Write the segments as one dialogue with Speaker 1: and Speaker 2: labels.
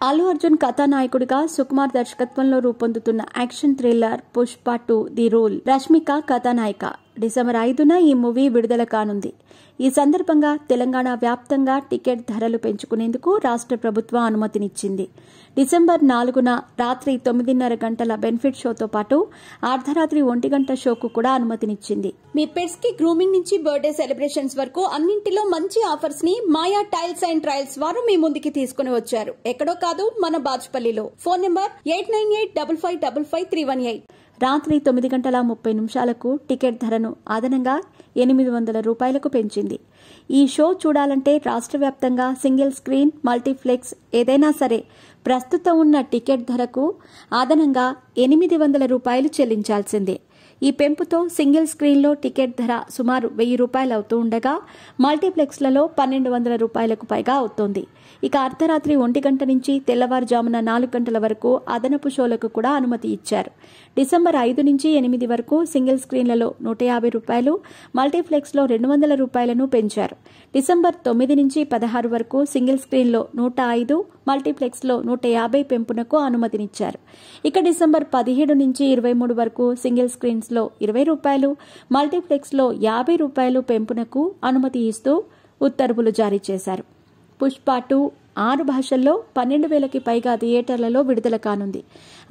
Speaker 1: అల్లు అర్జున్ కథానాయకుడిగా సుకుమార్ దర్శకత్వంలో రూపొందుతున్న action thriller Pushpa 2 the rule. Rashmika కథానాయిక. డిసెంబర్ 5న ఈ మూవీ విడుదల కానుంది. ఈ సందర్భంగా తెలంగాణ వ్యాప్తంగా టికెట్ ధరలు పెంచుకునేందుకు రాష్ట్ర ప్రభుత్వం అనుమతినిచ్చింది. డిసెంబర్ 4న రాత్రి 9:30 గంటల బెనిఫిట్ షోతో పాటు అర్ధరాత్రి 1 గంట షోకు కూడా అనుమతినిచ్చింది. మీ పెట్స్ కి గ్రూమింగ్ నుంచి బర్త్డే సెలబ్రేషన్స్ వరకు అన్నింటిలో మంచి ఆఫర్స్ ని మాయా టైల్స్ అండ్ ట్రయల్స్ వారు మీ ముందుకి తీసుకుని వచ్చారు. ఎక్కడో కాదు, మన బాచుపల్లిలో. Phone number 8985555318. రాత్రి 9:30 టికెట్ ధరను అదనంగా 800 రూపాయలకు పెంచింది. ఈ షో చూడాలంటే రాష్ట్ర వ్యాప్తంగా సింగిల్ స్క్రీన్, మల్టీప్లెక్స్ ఏదైనా సరే ప్రస్తుతం ఉన్న టికెట్ ధరకు అదనంగా 800 రూపాయలు చెల్లించాల్సిందే. ఈ పెంపుతో సింగిల్ స్క్రీన్లో టికెట్ ధర సుమారు 1000 రూపాయలు అవుతూ ఉండగా మల్టీప్లెక్స్లలో 1200 రూపాయలకు పైగా అవుతోంది. ఇక అర్ధరాత్రి 1 గంట నుంచి తెల్లవారుజామున 4 గంటల వరకు అదనపు షోలకు కూడా అనుమతి ఇచ్చారు. డిసెంబర్ 5 నుంచి 8 వరకు సింగిల్ స్క్రీన్లలో 150 రూపాయలు, మల్టీప్లెక్స్లో 200 రూపాయలను పెంచారు. డిసెంబర్ 9 నుంచి 16 వరకు సింగిల్ స్క్రీన్లో 105, మల్టీప్లెక్స్లో 150 పెంపునకు అనుమతినిచ్చారు. ఇక డిసెంబర్ 17 నుంచి 23 వరకు సింగిల్ స్క్రీన్స్లో 20 రూపాయలు, మల్టీప్లెక్స్లో 50 రూపాయలు పెంపునకు అనుమతి ఇస్తూ ఉత్తర్వులు జారీ చేశారు. పుష్ప 2 6 భాషల్లో 12,000కి పైగా థియేటర్లలో విడుదల కానుంది.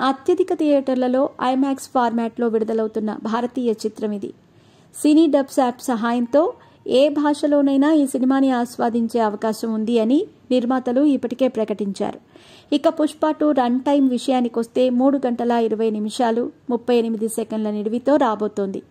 Speaker 1: అత్యధిక థియేటర్లలో ఐమాక్స్ ఫార్మాట్లో విడుదలవుతున్న భారతీయ చిత్రం ఇది. సినీ డబ్స్ యాప్ సహాయంతో ఏ భాషలోనైనా ఈ సినిమాని ఆస్వాదించే అవకాశం ఉంది అని నిర్మాతలు ఇప్పటికే ప్రకటించారు. ఇక పుష్ప 2 రన్ టైం విషయానికొస్తే 3 గంటల 20 నిమిషాలు 38 సెకండ్ల నిడివితో రాబోతోంది.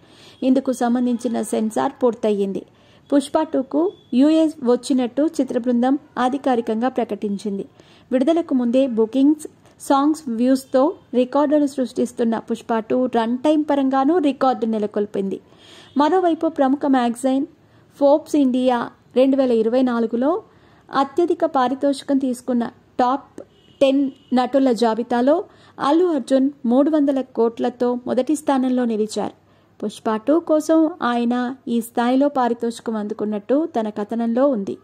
Speaker 1: ఇందుకు సంబంధించిన సెన్సార్ పూర్తయింది. పుష్ప 2కు యూఎస్ వచ్చినట్టు చిత్ర బృందం అధికారికంగా ప్రకటించింది. విడుదలకు ముందే బుకింగ్స్, సాంగ్స్ వ్యూస్తో రికార్డును సృష్టిస్తున్న పుష్ప 2 రన్ టైం పరంగానూ రికార్డు నెలకొల్పింది. మరోవైపు ప్రముఖ మ్యాగజైన్ ఫోర్బ్స్ ఇండియా 2024లో అత్యధిక పారితోషికం తీసుకున్న టాప్ 10 నటుల జాబితాలో అల్లు అర్జున్ 300 కోట్లతో మొదటి స్థానంలో నిలిచారు. పుష్ప 2 కోసం ఆయన ఈ స్థాయిలో పారితోషికం అందుకున్నట్టు తన కథనంలో ఉంది.